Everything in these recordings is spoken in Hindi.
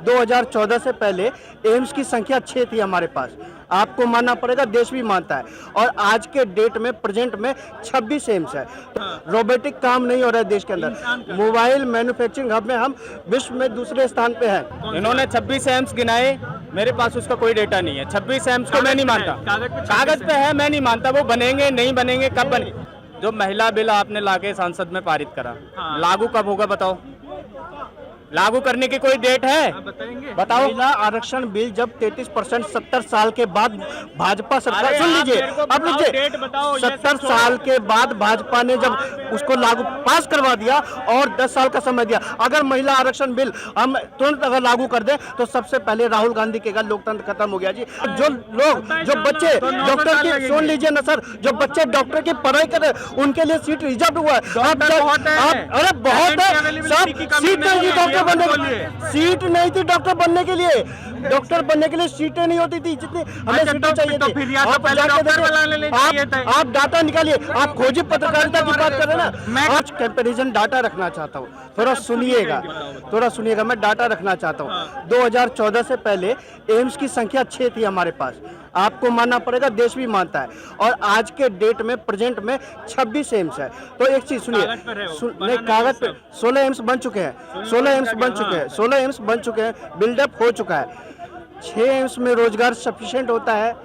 2014 से पहले एम्स की संख्या 6 थी हमारे पास। आपको मानना पड़ेगा, देश भी मानता है। और आज के डेट में, प्रेजेंट में 26 एम्स है। रोबोटिक काम नहीं हो रहा है देश के अंदर। मोबाइल मैन्युफैक्चरिंग हब में हम विश्व में दूसरे स्थान पे हैं। इन्होंने 26 एम्स गिनाए, मेरे पास उसका कोई डेटा नहीं है। 26 एम्स को मैं नहीं मानता, कागज पे है, मैं नहीं मानता। वो बनेंगे नहीं बनेंगे, कब बने? जो महिला बिल आपने लाके संसद में पारित करा, लागू कब होगा बताओ? लागू करने की कोई डेट है? बताओ। महिला आरक्षण बिल जब 33% 70 साल के बाद भाजपा सरकार, सुन लीजिए अब लीजिए, 70 साल के बाद भाजपा ने जब उसको लागू पास करवा दिया और 10 साल का समय दिया। अगर महिला आरक्षण बिल हम तुरंत अगर लागू कर दें तो सबसे पहले राहुल गांधी के लोकतंत्र खत्म हो गया जी। जो लोग, जो बच्चे डॉक्टर की, सुन लीजिए ना सर, जो बच्चे डॉक्टर की पढ़ाई कर रहे हैं उनके लिए सीट रिजर्व हुआ है। अरे बहुत है सब, सीट नहीं थी डॉक्टर बनने के लिए, सीट नहीं थी डॉक्टर बनने के लिए, डॉक्टर बनने के लिए सीटें नहीं होती थी जितनी हमें सीटें चाहिए थी। आप डाटा निकालिए, आप खोजिए, पत्रकारिता की बात कर रहे हैं ना। मैं आज कंपैरिजन डाटा रखना चाहता हूँ, थोड़ा सुनिएगा, थोड़ा सुनिएगा। मैं डाटा रखना चाहता हूँ। 2014 से पहले एम्स की संख्या 6 थी हमारे पास। आपको मानना पड़ेगा, देश भी मानता है। और आज के डेट में, प्रेजेंट में 26 एम्स है। तो एक चीज सुनिए, नहीं कागज पे 16 एम्स बन चुके हैं, 16 एम्स बन चुके हैं, 16 एम्स बन चुके हैं, बिल्डअप हो चुका है। 6 एम्स में रोजगार सफिशिएंट होता है,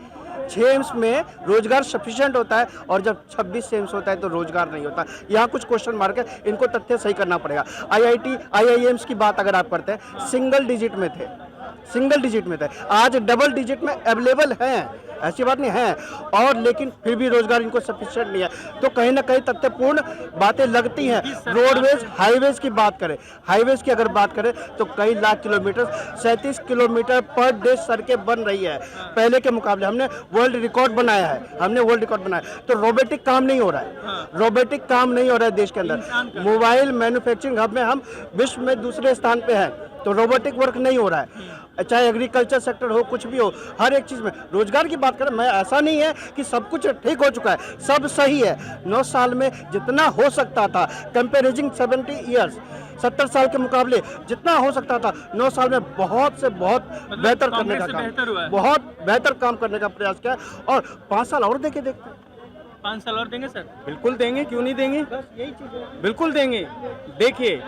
6 एम्स में रोजगार सफिशिएंट होता है, और जब 26 एम्स होता है तो रोजगार नहीं होता। यहाँ कुछ क्वेश्चन मार्क है, इनको तथ्य सही करना पड़ेगा। IIT IIMs की बात अगर आप करते हैं, सिंगल डिजिट में थे, सिंगल डिजिट में थे, आज डबल डिजिट में अवेलेबल हैं, ऐसी बात नहीं है। और लेकिन फिर भी रोजगार इनको सफिशिएंट नहीं है। तो कहीं ना कहीं तथ्यपूर्ण बातें लगती हैं। रोडवेज, हाईवेज की बात करें, हाईवेज की अगर बात करें तो कई lakh kilometre, 37 kilometre per day सड़कें बन रही है। पहले के मुकाबले हमने वर्ल्ड रिकॉर्ड बनाया है, हमने वर्ल्ड रिकॉर्ड बनाया। तो रोबोटिक काम नहीं हो रहा है, रोबोटिक काम नहीं हो रहा है देश के अंदर। मोबाइल मैन्युफैक्चरिंग हब में हम विश्व में दूसरे स्थान पे हैं। तो रोबोटिक वर्क नहीं हो रहा है, चाहे एग्रीकल्चर सेक्टर हो, कुछ भी हो, हर एक चीज़ में। रोजगार की बात करें, मैं ऐसा नहीं है कि सब कुछ ठीक हो चुका है, सब सही है। 9 साल में जितना हो सकता था, कंपेरिजिंग 70 ईयर्स, 70 साल के मुकाबले जितना हो सकता था 9 साल में बहुत से बहुत बेहतर करने का काम, बहुत बेहतर काम करने का प्रयास किया। और 5 साल और देखते 5 साल और देंगे सर? बिल्कुल देंगे, क्यों नहीं देंगे, बस यही चीज है, बिल्कुल देंगे। देखिए,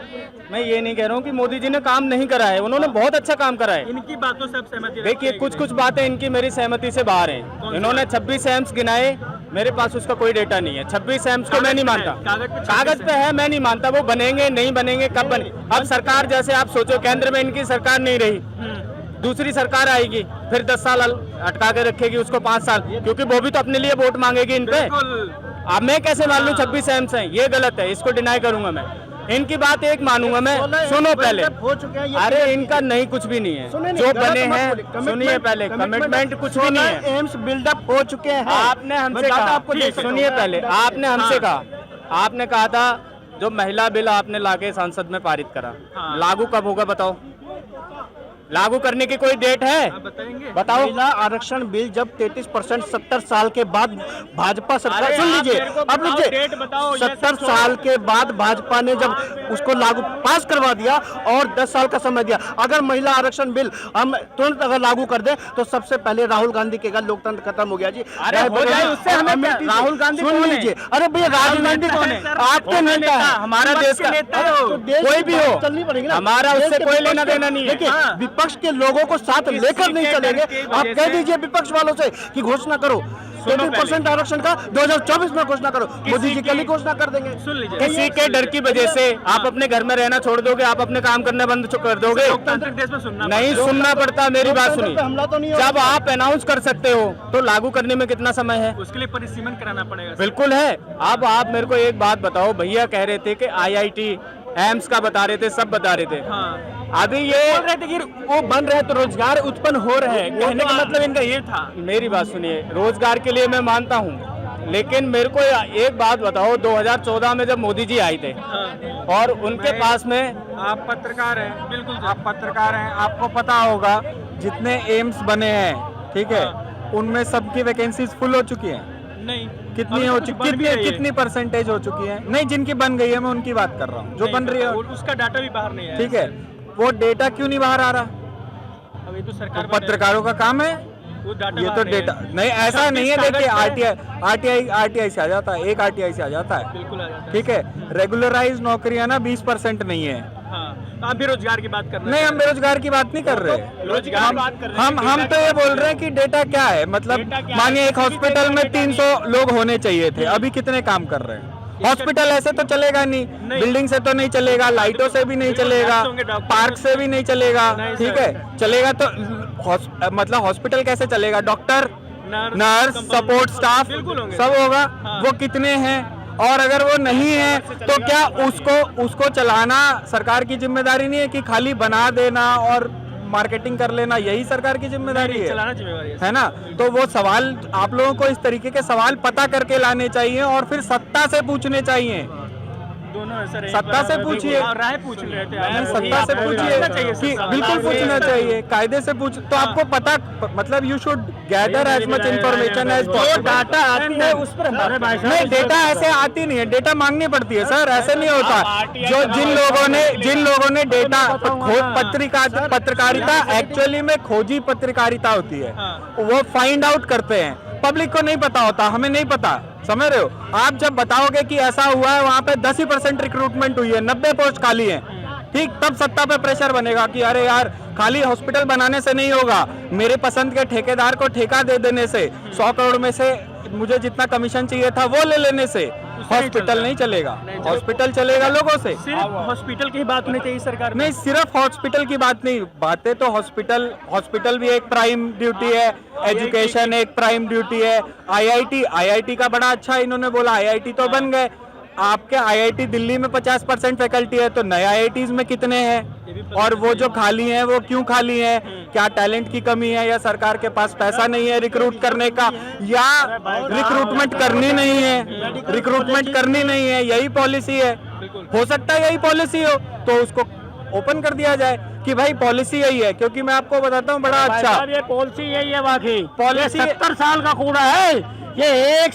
मैं ये नहीं कह रहा हूँ कि मोदी जी ने काम नहीं करा है, उन्होंने बहुत अच्छा काम करा है। इनकी बातों से आप सहमति? देखिए, कुछ बातें इनकी मेरी सहमति से बाहर हैं। इन्होंने 26 एम्स गिनाए, मेरे पास उसका कोई डेटा नहीं है। 26 एम्स को मैं नहीं मानता, कागज पे है, मैं नहीं मानता। वो बनेंगे नहीं बनेंगे, कब बने? अब सरकार, जैसे आप सोचो, केंद्र में इनकी सरकार नहीं रही, दूसरी सरकार आएगी, फिर 10 साल अटका के रखेगी उसको, 5 साल, क्योंकि वो भी तो अपने लिए वोट मांगेगी इन पे। अब मैं कैसे मान लूं 26 एम्स हैं? ये गलत है, इसको डिनाई करूंगा मैं। इनकी बात एक मानूंगा मैं। सुनो पहले, अरे इनका नहीं, कुछ भी नहीं है जो बने हैं। सुनिए पहले, कमिटमेंट कुछ भी नहीं है। एम्स बिल्डअप हो चुके हैं। आपने हमसे कहा, सुनिए पहले, आपने हमसे कहा, आपने कहा था जो महिला बिल आपने लाके संसद में पारित करा, लागू कब होगा बताओ? लागू करने की कोई डेट है? बताओ। महिला आरक्षण बिल जब 33% 70 साल के बाद भाजपा सरकार, सुन लीजिए अब लीजिए, 70 साल के बाद भाजपा ने जब उसको लागू पास करवा दिया और 10 साल का समय दिया। अगर महिला आरक्षण बिल हम तुरंत अगर लागू कर दें तो सबसे पहले राहुल गांधी के लोकतंत्र खत्म हो गया जी। अरे हो जाए, उससे हमें राहुल गांधी सुन लीजिए, अरे भैया राहुल गांधी कौन है? आपके नेता है, हमारा देश का कोई भी हो, चलनी पड़ेगी ना, हमारा उससे कोई लेना देना नहीं है। देखिए, विपक्ष के लोगों को साथ लेकर नहीं चलेंगे। आप कह दीजिए विपक्ष वालों से कि घोषणा करो 30% आरक्षण का 2024 में घोषणा करो, मोदी जी कल ही घोषणा कर देंगे। किसी के डर की वजह से आप अपने घर में रहना छोड़ दोगे, आप अपने काम करने बंद कर दोगे? लोकतांत्रिक देश में सुनना नहीं सुनना पड़ता, मेरी बात सुनिए। जब आप अनाउंस कर सकते हो तो लागू करने में कितना समय है? उसके लिए परिसीमन कराना पड़ेगा। बिल्कुल है। अब आप मेरे को एक बात बताओ, भैया कह रहे थे कि IIT एम्स का बता रहे थे, सब बता रहे थे। अभी ये बोल रहे थे कि वो बन रहे तो रोजगार उत्पन्न हो रहे हैं, कहने का मतलब इनका ये था। मेरी बात सुनिए, रोजगार के लिए मैं मानता हूँ, लेकिन मेरे को एक बात बताओ, 2014 में जब मोदी जी आए थे और उनके पास में, आप पत्रकार हैं, बिल्कुल आप पत्रकार हैं, आपको पता होगा जितने एम्स बने हैं, ठीक है, उनमें सबकी वैकेंसीज फुल हो चुकी हैं? नहीं। कितनी हो चुकी, कितनी परसेंटेज हो चुकी है? नहीं, जिनकी बन गई है मैं उनकी बात कर रहा हूँ, जो बन रही है उसका डाटा भी बाहर नहीं है। ठीक है, वो डेटा क्यों नहीं बाहर आ रहा? अब ये तो सरकार तो पत्रकारों का काम है वो डाटा ये तो डेटा नहीं, ऐसा नहीं है। देखिए आरटीआई से आ जाता है, एक आरटीआई से आ जाता है, बिल्कुल आ जाता है। ठीक है। रेगुलराइज नौकरियां ना 20% नहीं है। हाँ, तो आप बेरोजगार की बात कर रहे नहीं, हम बेरोजगार की बात नहीं कर रहे। रोजगार की बात कर रहे हैं। हम तो ये बोल रहे हैं कि डेटा क्या है, मतलब डेटा क्या मानिए है? एक हॉस्पिटल में 300 लोग होने चाहिए थे, अभी कितने काम कर रहे हैं? हॉस्पिटल ऐसे तो चलेगा नहीं, बिल्डिंग से तो नहीं चलेगा, लाइटों से भी नहीं चलेगा, पार्क से भी नहीं चलेगा, ठीक है। चलेगा तो मतलब हॉस्पिटल कैसे चलेगा? डॉक्टर, नर्स, सपोर्ट स्टाफ सब होगा। वो कितने हैं? और अगर वो नहीं है तो क्या उसको चलाना सरकार की जिम्मेदारी नहीं है कि खाली बना देना और मार्केटिंग कर लेना, यही सरकार की जिम्मेदारी है? चलाना जिम्मेदारी है ना। तो वो सवाल आप लोगों को इस तरीके के सवाल पता करके लाने चाहिए और फिर सत्ता से पूछने चाहिए। दोनों है सर, सत्ता से पूछिए, राय पूछ रहे थे नहीं, सत्ता से पूछिए कि बिल्कुल पूछना चाहिए, कायदे से पूछ। तो आपको पता, मतलब you should gather as much information as possible. Data आती है उस पर नहीं, डेटा ऐसे आती नहीं है, डेटा मांगनी पड़ती है सर, ऐसे नहीं होता। जो जिन लोगों ने डेटा पत्रकारिता एक्चुअली में खोजी पत्रकारिता होती है, वो फाइंड आउट करते हैं। पब्लिक को नहीं पता होता, हमें नहीं पता, समझ रहे हो? आप जब बताओगे कि ऐसा हुआ है, वहां पे 10% रिक्रूटमेंट हुई है, 90 पोस्ट खाली है, ठीक, तब सत्ता पे प्रेशर बनेगा कि अरे यार खाली हॉस्पिटल बनाने से नहीं होगा, मेरे पसंद के ठेकेदार को ठेका दे देने से, 100 करोड़ में से मुझे जितना कमीशन चाहिए था वो ले लेने से हॉस्पिटल नहीं चलेगा। हॉस्पिटल चलेगा लोगों से। सिर्फ हॉस्पिटल की बात होनी चाहिए सरकार में। नहीं, सिर्फ हॉस्पिटल की बात नहीं, बातें तो हॉस्पिटल भी एक प्राइम ड्यूटी है, एजुकेशन एक प्राइम ड्यूटी है, आईआईटी का बड़ा अच्छा इन्होंने बोला, आईआईटी तो बन गए। आपके आईआईटी दिल्ली में 50% फैकल्टी है, तो नए आईआईटीज में कितने हैं? और वो जो खाली हैं वो क्यों खाली हैं? क्या टैलेंट की कमी है, या सरकार के पास पैसा नहीं है रिक्रूट करने का, या रिक्रूटमेंट करनी नहीं है? रिक्रूटमेंट करनी नहीं है, यही पॉलिसी है। हो सकता है यही पॉलिसी हो तो उसको ओपन कर दिया जाए कि भाई पॉलिसी यही है। क्योंकि मैं आपको बताता हूँ, बड़ा अच्छा ये पॉलिसी यही है, वाकई पॉलिसी 70 साल का कूड़ा है ये।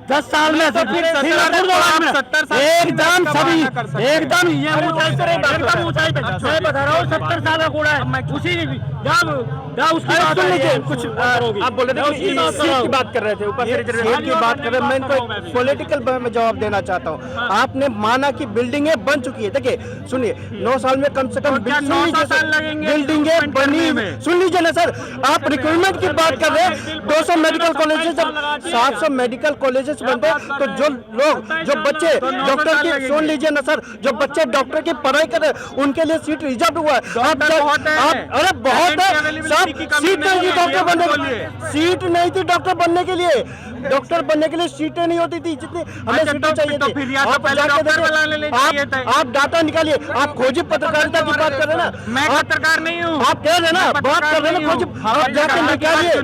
10 साल में तो फिर 70 साल एकदम सभी एकदम ये एकदम ऊंचाई पे मैं बता रहा हूँ 70 साल का कूड़ा है। उसी जब उसकी बात सुन लीजिए, कुछ आप बोल रहे थे सीट की बात कर रहे थे, ऊपर से सीट की बात कर रहे हैं। मैं इनको पॉलिटिकल में जवाब देना चाहता हूँ। आपने माना कि बिल्डिंगें बन चुकी है, देखिए सुनिए, 9 साल में कम से कम बिल्डिंगें बनी। सुन लीजिए ना सर, आप रिक्रूटमेंट की बात कर रहे हैं। 200 मेडिकल कॉलेजेस, 700 मेडिकल कॉलेजेस बनते, तो जो लोग, जो बच्चे डॉक्टर की, सुन लीजिए ना सर, जो बच्चे डॉक्टर की पढ़ाई कर रहे हैं उनके लिए सीट रिजर्व हुआ है। आप अरे बहुत है, सब सीट नहीं थी डॉक्टर बनने के लिए, सीट नहीं थी डॉक्टर बनने के लिए, डॉक्टर बनने के लिए सीटें नहीं होती थी जितनी हमें सीटें चाहिए थी। आप डाटा निकालिए, आप खोजी पत्रकारिता की बात कर रहे हैं ना, मैं पत्रकार नहीं हूँ, आप कह रहे हैं ना, बात कर रहे हैं ना, खोजी, आप जाके निकालिए,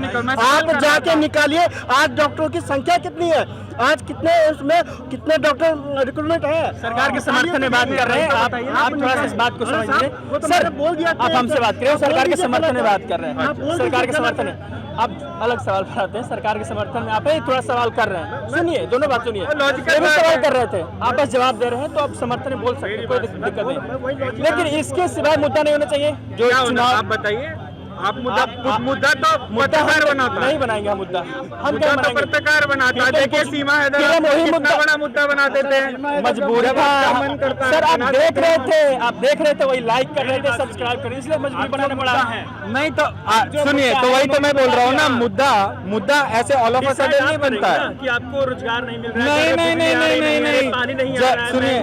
आप जाके निकालिए आज डॉक्टरों की संख्या कितनी है, आज कितने उसमें कितने डॉक्टर रिक्रूटमेंट है। सरकार के समर्थन में बात कर रहे हैं आप थोड़ा सा इस बात को समझिए। सर बोल दिया, आप हमसे बात करें, सरकार के समर्थन में बात कर रहे हैं, सरकार के समर्थन में। आप अलग सवाल पर आते हैं, सरकार के समर्थन में आप ही थोड़ा सवाल कर रहे हैं। सुनिए, दोनों बात सुनिए, ये भी सवाल कर रहे थे, आप बस जवाब दे रहे हैं, तो आप समर्थन में बोल सकते हैं, कोई दिक्कत नहीं। लेकिन इसके सिवाय मुद्दा नहीं होना चाहिए जो चुनाव। आप बताइए, आप मुद्दा तो पत्रकार बनाता नहीं बनाएंगे हम मुद्दा, हम क्या तो पत्रकार बनाता है। देखिए सीमा है, कितना बड़ा मुद्दा बना देते हैं, मजबूरी मन करता है। सर, आप देख रहे थे वही लाइक कर रहे थे, सब्सक्राइब कर रहे थे, इसलिए मजबूरी बनाना पड़ा है। नहीं तो सुनिए, तो वही तो मैं बोल रहा हूँ ना, मुद्दा ऐसे ऑल ऑफ अ सडन नहीं बनता है कि आपको रोजगार नहीं मिल रहा है। नहीं, पानी नहीं आ रहा है, सुनिए,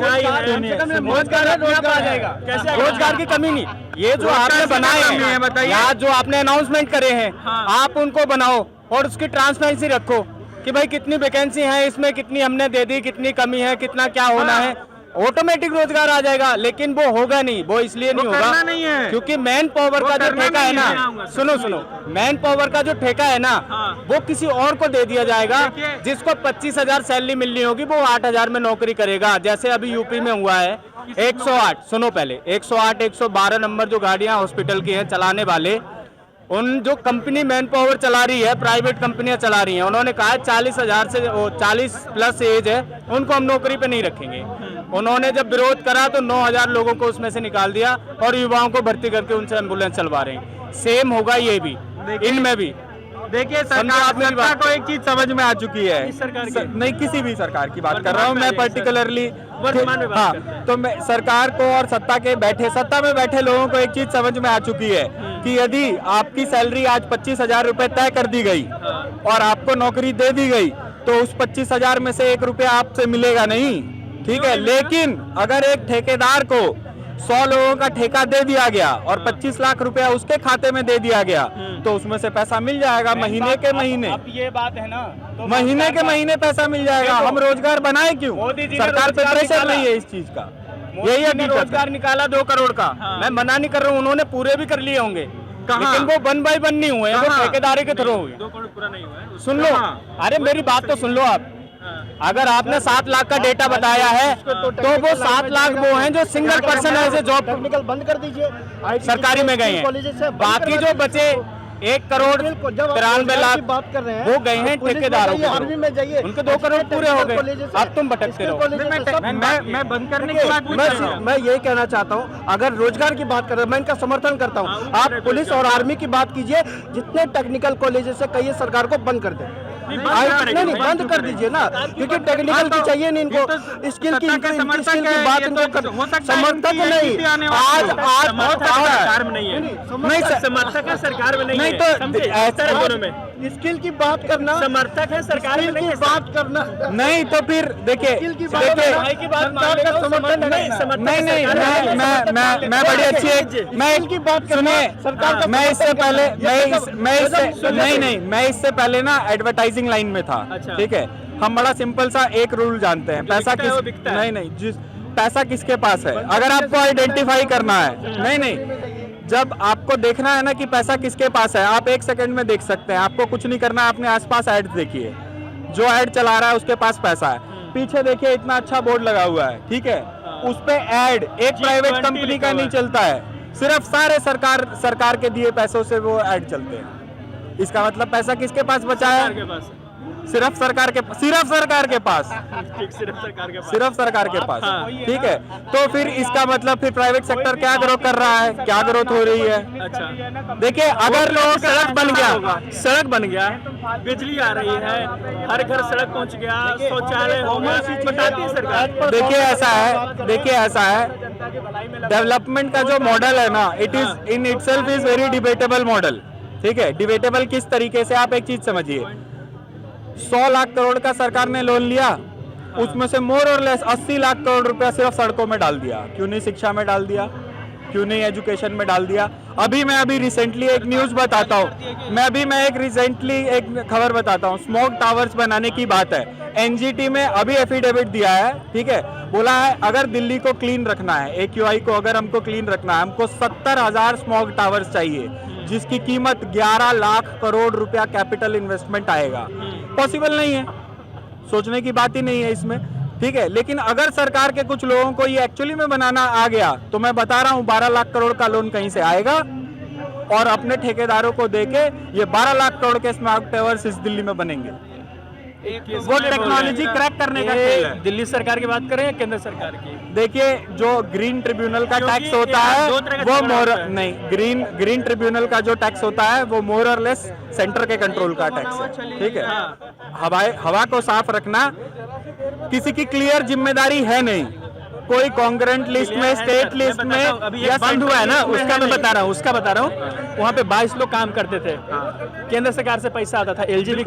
रोजगार आ जाएगा कैसे? रोजगार की कमी नहीं, ये जो आपने बनाए हैं, बताइए, या जो आपने अनाउंसमेंट करे हैं, आप उनको बनाओ और उसकी ट्रांसपेरेंसी रखो कि भाई कितनी वैकेंसी है, इसमें कितनी हमने दे दी, कितनी कमी है, कितना क्या होना है, ऑटोमेटिक रोजगार आ जाएगा। लेकिन वो होगा नहीं, वो इसलिए नहीं होगा नहीं है क्योंकि मैन पावर का जो ठेका है ना, सुनो, मैन पावर का जो ठेका है ना, वो किसी और को दे दिया जाएगा। जिसको 25,000 सैलरी मिलनी होगी वो 8,000 में नौकरी करेगा, जैसे अभी यूपी में हुआ है। 108, सुनो पहले, 108, 112 नंबर जो गाड़ियां हॉस्पिटल की हैं चलाने वाले, उन जो कंपनी मैन पावर चला रही है, प्राइवेट कंपनियां चला रही हैं, उन्होंने कहा है 40,000 से 40 प्लस एज है उनको हम नौकरी पे नहीं रखेंगे। उन्होंने जब विरोध करा तो 9,000 लोगों को उसमें से निकाल दिया और युवाओं को भर्ती करके उनसे एम्बुलेंस चलवा रहे हैं। सेम होगा ये भी, इनमें भी। देखिए सरकार को एक चीज समझ में आ चुकी है, नहीं किसी भी सरकार की बात कर रहा हूँ मैं पर्टिकुलरली, हाँ, तो मैं सरकार को और सत्ता में बैठे लोगों को एक चीज समझ में आ चुकी है कि यदि आपकी सैलरी आज 25,000 रुपए तय कर दी गई और आपको नौकरी दे दी गई तो उस 25,000 में से 1 रुपया आपसे मिलेगा नहीं, ठीक है। लेकिन अगर एक ठेकेदार को 100 लोगों का ठेका दे दिया गया और 25 लाख रुपया उसके खाते में दे दिया गया तो उसमें से पैसा मिल जाएगा महीने के महीने। अब ये बात है ना, तो महीने के महीने पैसा मिल जाएगा। हम रोजगार बनाए क्यों? सरकार पे प्रेशर नहीं है इस चीज का, यही हकीकत है। रोजगार निकाला 2 करोड़ का, मैं मना नहीं कर रहा हूँ, उन्होंने पूरे भी कर लिए होंगे, लेकिन वो 1 बाय 1 नहीं हुए, वो ठेकेदारी के थ्रू हुए। 2 करोड़ पूरा नहीं हुआ है। सुन लो, अरे मेरी बात तो सुन लो आप। अगर आपने 7 लाख का डेटा बताया है तो वो 7 लाख वो हैं जो सिंगल पर्सन ऐसे जॉब टेक्निकल बंद कर दीजिए, सरकारी में गए हैं। बाकी जो बचे 1 करोड़ 93 लाख बात कर रहे हैं, वो गए हैं ठेकेदारों के आर्मी में जाइए, उनके 2 करोड़ पूरे हो गए। अब तुम भटकते रहो। मैं बंद करने की बात मैं यही कहना चाहता हूँ, अगर रोजगार की बात कर रहे हैं मैं इनका समर्थन करता हूँ। आप पुलिस और आर्मी की बात कीजिए, जितने टेक्निकल कॉलेजेस है कहिए सरकार को बंद कर दे। नहीं बंद कर दीजिए ना, क्योंकि टेक्निकल की चाहिए नहीं इनको, स्किल की बात इनको समर्थक नहीं। आज सरकार में नहीं है, नहीं समर्थक है सरकार में नहीं तो है। स्किल की बात करना, समर्थक है सरकार में नहीं, बात करना नहीं तो फिर देखिए नहीं, मैं बड़ी अच्छी मैं की बात करना सरकार का मैं इससे पहले मैं इससे पहले ना एडवर्टाइजिंग लाइन में था, ठीक है। हम बड़ा सिंपल सा एक रूल जानते हैं, पैसा किस नहीं जिस पैसा किसके पास है, अगर आपको आइडेंटिफाई करना है, नहीं जब आपको देखना है ना कि पैसा किसके पास है, आप 1 सेकंड में देख सकते हैं। आपको कुछ नहीं करना है, अपने आसपास ऐड देखिए, जो ऐड चला रहा है उसके पास पैसा है। पीछे देखिए इतना अच्छा बोर्ड लगा हुआ है, ठीक है, उस पे ऐड एक प्राइवेट कंपनी का नहीं चलता है, सिर्फ सारे सरकार के दिए पैसों से वो ऐड चलते हैं। इसका मतलब पैसा किसके पास बचा है? सिर्फ सरकार के पास, सिर्फ सरकार के पास, ठीक है। तो फिर इसका मतलब फिर प्राइवेट सेक्टर क्या ग्रोथ कर रहा है, क्या ग्रोथ हो रही है? अच्छा देखिए, अगर लोगों का सड़क बन गया, बिजली आ रही है, हर घर सड़क पहुंच गया, शौचालय हो गया, बताती है सरकार। देखिए ऐसा है डेवलपमेंट का जो मॉडल है ना, it is in itself is very debatable model, ठीक है। डिबेटेबल किस तरीके से, आप एक चीज समझिए, 100 लाख करोड़ का सरकार ने लोन लिया, उसमें से मोर और लेस 80 लाख करोड़ रुपया सिर्फ सड़कों में डाल दिया। क्यों नहीं शिक्षा में डाल दिया, क्यों नहीं एजुकेशन में डाल दिया? मैं रिसेंटली एक न्यूज बताता हूँ, मैं एक खबर बताता हूँ। स्मोक टावर्स बनाने की बात है, एनजीटी में अभी एफिडेविट दिया है, ठीक है। बोला है अगर दिल्ली को क्लीन रखना है, AQI को अगर हमको क्लीन रखना है, हमको 70,000 स्मोक टावर्स चाहिए, जिसकी कीमत 11 लाख करोड़ रुपया कैपिटल इन्वेस्टमेंट आएगा। पॉसिबल नहीं है, सोचने की बात ही नहीं है इसमें, ठीक है। लेकिन अगर सरकार के कुछ लोगों को ये एक्चुअली में बनाना आ गया तो मैं बता रहा हूँ 12 लाख करोड़ का लोन कहीं से आएगा और अपने ठेकेदारों को देके ये 12 लाख करोड़ के स्मार्ट टावर्स इस दिल्ली में बनेंगे। वो टेक्नोलॉजी क्रैक करने का खेल है। दिल्ली सरकार की बात करें या केंद्र सरकार की? देखिए, जो ग्रीन ट्रिब्यूनल का टैक्स होता है वो ग्रीन ट्रिब्यूनल का जो टैक्स होता है वो मोर और लेस सेंटर के कंट्रोल का टैक्स है, ठीक है। हवा को साफ रखना किसी की क्लियर जिम्मेदारी है नहीं। कोई कॉन्ग्रेंट लिस्ट में, स्टेट लिस्ट में अभी बंद हुआ है ना, उसका मैं बता रहा हूँ। वहाँ पे 22 लोग काम करते थे, केंद्र सरकार से पैसा आता था, LG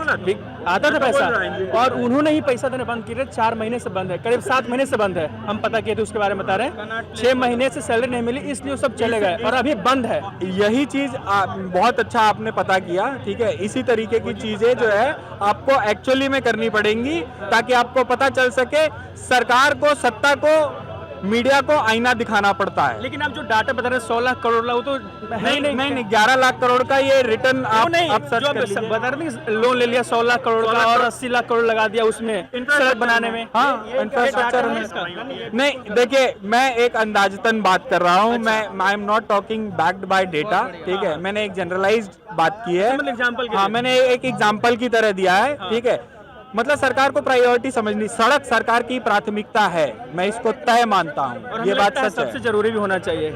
आता था पैसा, और उन्होंने ही पैसा देने बंद किए। 4 महीने से बंद है, करीब 7 महीने से बंद है। हम पता किए थे, उसके बारे में बता रहे हैं। 6 महीने से सैलरी नहीं मिली, इसलिए सब चले गए और अभी बंद है। यही चीज बहुत अच्छा आपने पता किया, ठीक है। इसी तरीके की चीजें जो है आपको एक्चुअली में करनी पड़ेंगी ताकि आपको पता चल सके। सरकार को, सत्ता को, मीडिया को आईना दिखाना पड़ता है। लेकिन आप जो डाटा बता रहे हैं 100 लाख करोड़, वो तो नहीं 11 लाख करोड़ का ये रिटर्न आप सर्च कर लीजिए। बता रहे हैं लोन ले लिया 100 लाख करोड़ का और 80 लाख करोड़ लगा दिया उसमें सड़क बनाने में। हाँ, इंफ्रास्ट्रक्चर में। नहीं देखिए, मैं एक अंदाजतन बात कर रहा हूँ, I am not talking backed by data, ठीक है। मैंने एक जनरलाइज्ड बात की है, हाँ, मैंने एक एग्जाम्पल की तरह दिया है, ठीक है। मतलब सरकार को प्रायोरिटी समझनी, सड़क सरकार की प्राथमिकता है, मैं इसको तय मानता हूँ, ये बात सच सबसे है। जरूरी भी होना चाहिए।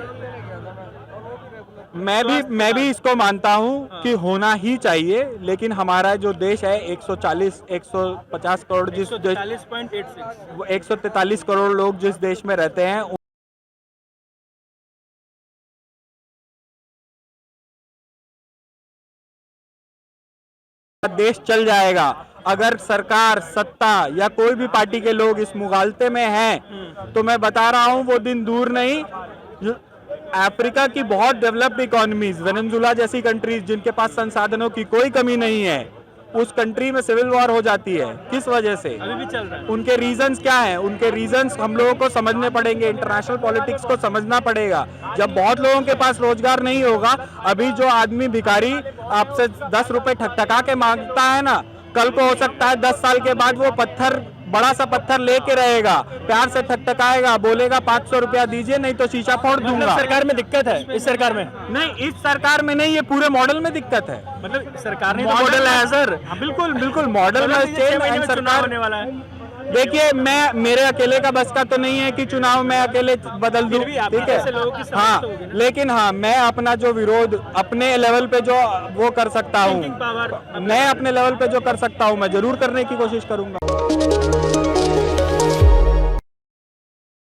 मैं भी इसको मानता हूँ कि होना ही चाहिए, लेकिन हमारा जो देश है 150 करोड़ जिस देश 40.86 143 करोड़ लोग जिस देश में रहते हैं, देश चल जाएगा अगर सरकार, सत्ता या कोई भी पार्टी के लोग इस मुगालते में हैं। तो मैं बता रहा हूं वो दिन दूर नहीं, अफ्रीका की बहुत डेवलप्ड इकोनॉमीज, वेनेजुला जैसी कंट्रीज जिनके पास संसाधनों की कोई कमी नहीं है, उस कंट्री में सिविल वॉर हो जाती है। किस वजह से? अभी भी चल रहा है। उनके रीजंस क्या हैं? उनके रीजंस हम लोगों को समझने पड़ेंगे, इंटरनेशनल पॉलिटिक्स को समझना पड़ेगा। जब बहुत लोगों के पास रोजगार नहीं होगा, अभी जो आदमी भिखारी आपसे 10 रुपए ठकठका के मांगता है ना, कल को हो सकता है 10 साल के बाद वो पत्थर, बड़ा सा पत्थर लेके रहेगा, प्यार से ठकठकाएगा, बोलेगा 500 रुपया दीजिए नहीं तो शीशा फोड़ दूंगा। सरकार में दिक्कत है, इस सरकार में नहीं, इस सरकार में नहीं, ये पूरे मॉडल में दिक्कत है। मतलब सरकार ने मॉडल है सर, बिल्कुल बिल्कुल मॉडल में चेंज एंड सरकार होने वाला है। देखिए, मैं, मेरे अकेले का बस का तो नहीं है कि चुनाव में अकेले बदल दूं, ठीक है, हाँ, लेकिन हाँ, मैं अपना जो विरोध अपने लेवल पे जो वो कर सकता हूँ, मैं अपने लेवल पे जो कर सकता हूँ मैं जरूर करने की कोशिश करूंगा।